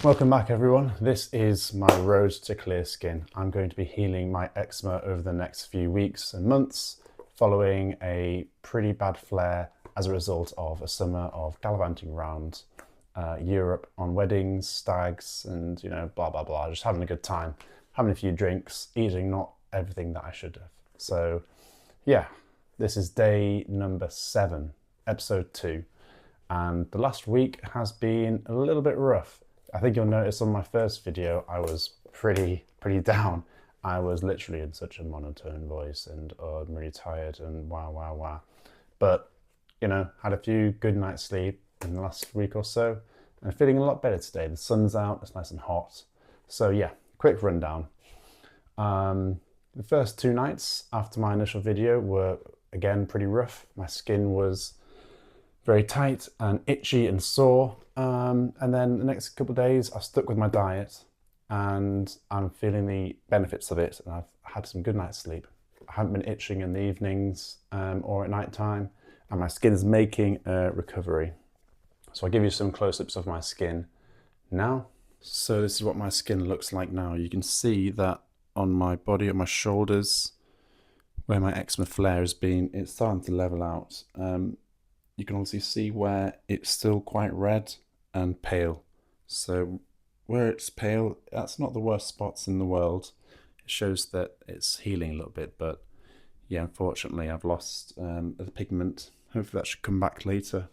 Welcome back everyone. This is my road to clear skin. I'm going to be healing my eczema over the next few weeks and months following a pretty bad flare as a result of a summer of gallivanting around Europe on weddings, stags and blah blah blah, just having a good time, having a few drinks, eating not everything that I should have. So yeah, this is day number 7, episode 2, and the last week has been a little bit rough. I think you'll notice on my first video I was pretty down. I was literally in such a monotone voice and I'm really tired and wow. But had a few good nights sleep in the last week or so and feeling a lot better today. The sun's out, it's nice and hot. So yeah, quick rundown. The first 2 nights after my initial video were again pretty rough. My skin was very tight and itchy and sore. And then the next couple of days I stuck with my diet and I'm feeling the benefits of it, and I've had some good night's sleep. I haven't been itching in the evenings or at night time, and my skin is making a recovery. So I'll give you some close-ups of my skin now. So this is what my skin looks like now. You can see that on my body, on my shoulders, where my eczema flare has been, it's starting to level out. You can also see where it's still quite red and pale. So where it's pale, that's not the worst spots in the world. It shows that it's healing a little bit, but yeah, unfortunately I've lost the pigment. Hopefully that should come back later.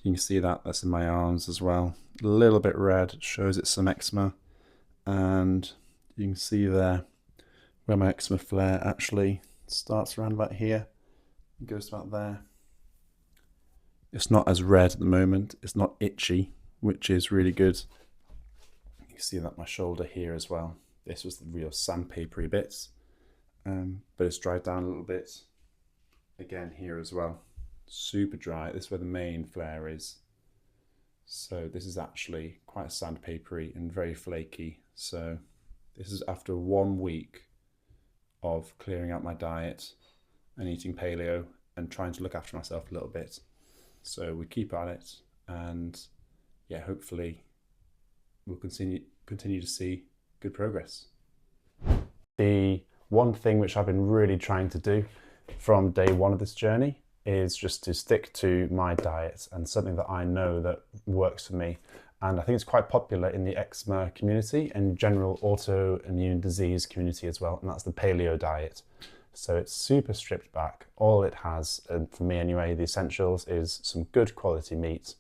You can see that, that's in my arms as well. A little bit red, shows it's some eczema. And you can see there where my eczema flare actually starts around about here. It goes about there. It's not as red at the moment, it's not itchy, which is really good. You can see that my shoulder here as well. This was the real sandpapery bits, but it's dried down a little bit. Again here as well, super dry. This is where the main flare is. So this is actually quite sandpapery and very flaky. So this is after 1 week of clearing out my diet and eating paleo and trying to look after myself a little bit. So we keep at it, and yeah, hopefully we'll continue to see good progress. The one thing which I've been really trying to do from day 1 of this journey is just to stick to my diet and something that I know that works for me. And I think it's quite popular in the eczema community and general autoimmune disease community as well, and that's the paleo diet. So it's super stripped back. All it has, for me anyway, the essentials is some good quality meat,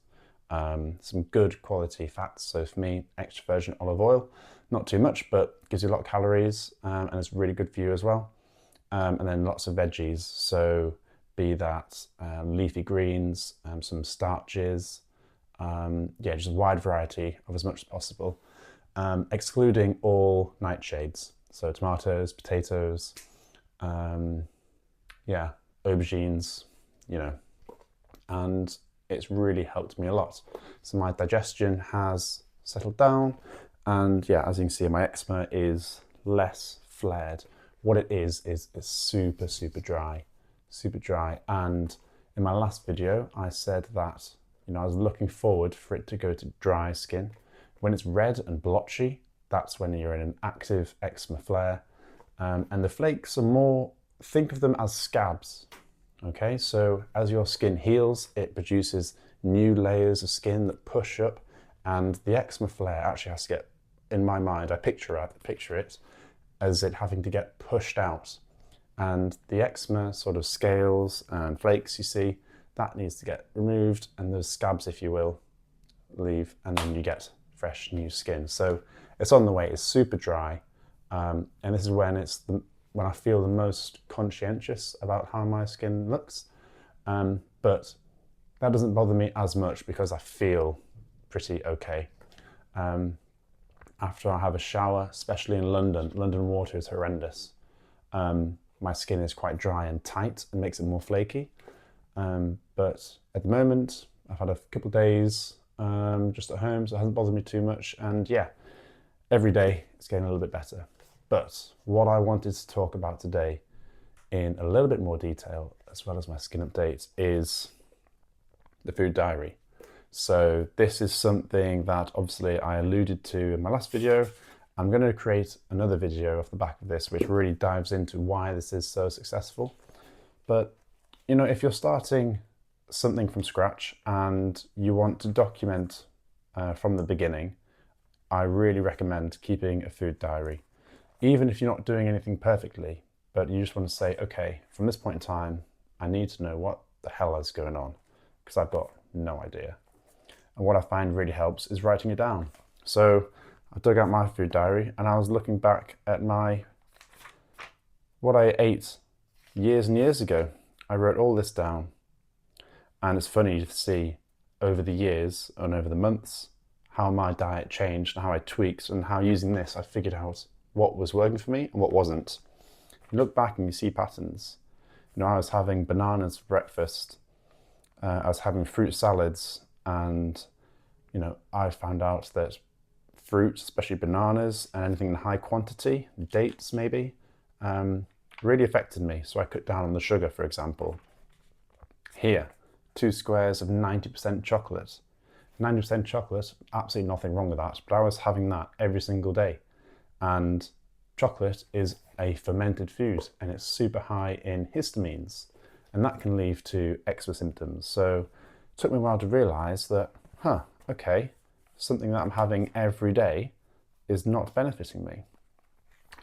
some good quality fats. So for me, extra virgin olive oil, not too much, but gives you a lot of calories, and it's really good for you as well. And then lots of veggies. So be that leafy greens, some starches, yeah, just a wide variety of as much as possible, excluding all nightshades. So tomatoes, potatoes, yeah, aubergines, and it's really helped me a lot. So my digestion has settled down, and yeah, as you can see, my eczema is less flared. What it is it's super dry. And in my last video I said that I was looking forward for it to go to dry skin. When it's red and blotchy, that's when you're in an active eczema flare. And the flakes are more, think of them as scabs. Okay, so as your skin heals, it produces new layers of skin that push up, and the eczema flare actually has to get, in my mind, I picture it as it having to get pushed out. And the eczema sort of scales and flakes you see, that needs to get removed, and those scabs, if you will, leave, and then you get fresh new skin. So it's on the way, it's super dry. And this is when when I feel the most conscientious about how my skin looks. But that doesn't bother me as much because I feel pretty okay. After I have a shower, especially in London water is horrendous. My skin is quite dry and tight and makes it more flaky. But at the moment, I've had a couple of days just at home, so it hasn't bothered me too much. And yeah, every day it's getting a little bit better. But what I wanted to talk about today in a little bit more detail, as well as my skin update, is the food diary. So this is something that obviously I alluded to in my last video. I'm going to create another video off the back of this, which really dives into why this is so successful. But, you know, if you're starting something from scratch and you want to document from the beginning, I really recommend keeping a food diary. Even if you're not doing anything perfectly, but you just want to say, okay, from this point in time, I need to know what the hell is going on, because I've got no idea. And what I find really helps is writing it down. So I dug out my food diary and I was looking back at what I ate years and years ago. I wrote all this down. And it's funny to see over the years and over the months how my diet changed and how I tweaked, and how using this I figured out what was working for me and what wasn't. You look back and you see patterns. You know, I was having bananas for breakfast. I was having fruit salads, and you know, I found out that fruit, especially bananas and anything in high quantity, dates maybe, really affected me. So I cut down on the sugar, for example. Here, 2 squares of 90% chocolate. 90% chocolate, absolutely nothing wrong with that, but I was having that every single day. And chocolate is a fermented food and it's super high in histamines, and that can lead to eczema symptoms. So it took me a while to realize that, okay, something that I'm having every day is not benefiting me.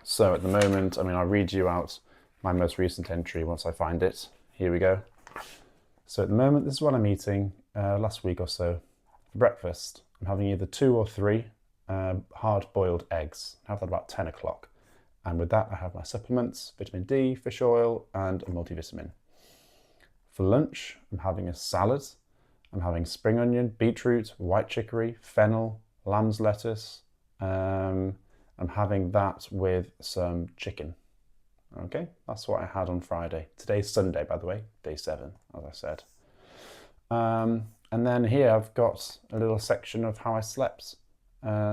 So at the moment, I mean, I'll read you out my most recent entry once I find it. Here we go. So at the moment, this is what I'm eating last week or so for breakfast. I'm having either 2 or 3 hard-boiled eggs. I have that about 10 o'clock. And with that, I have my supplements, vitamin D, fish oil, and a multivitamin. For lunch, I'm having a salad. I'm having spring onion, beetroot, white chicory, fennel, lamb's lettuce. I'm having that with some chicken. Okay, that's what I had on Friday. Today's Sunday, by the way, day 7, as I said. And then here I've got a little section of how I slept.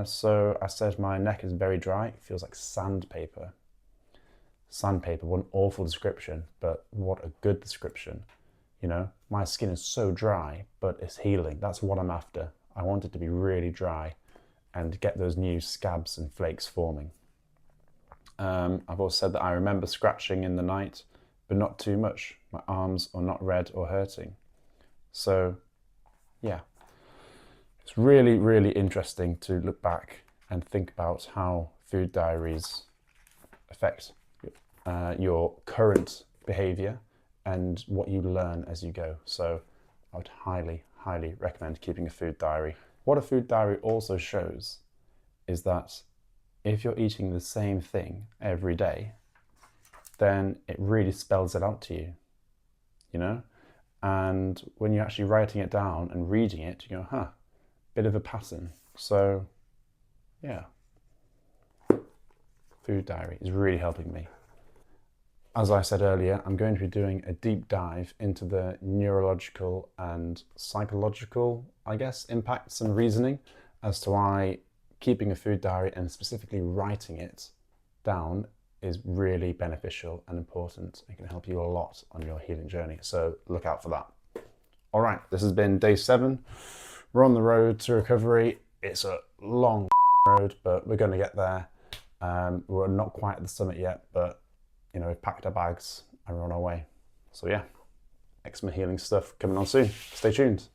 So I said my neck is very dry. It feels like sandpaper. Sandpaper, what an awful description, but what a good description. You know, my skin is so dry, but it's healing. That's what I'm after. I want it to be really dry and get those new scabs and flakes forming. I've also said that I remember scratching in the night, but not too much. My arms are not red or hurting. So, yeah. It's really, really interesting to look back and think about how food diaries affect your current behavior and what you learn as you go. So I would highly, highly recommend keeping a food diary. What a food diary also shows is that if you're eating the same thing every day, then it really spells it out to you, you know? And when you're actually writing it down and reading it, you go, bit of a pattern. So, yeah. Food diary is really helping me. As I said earlier, I'm going to be doing a deep dive into the neurological and psychological, I guess, impacts and reasoning as to why keeping a food diary and specifically writing it down is really beneficial and important. It can help you a lot on your healing journey. So look out for that. All right, this has been day 7. We're on the road to recovery. It's a long road, but we're going to get there. We're not quite at the summit yet, but you know, we've packed our bags and we're on our way. So yeah, eczema healing stuff coming on soon. Stay tuned.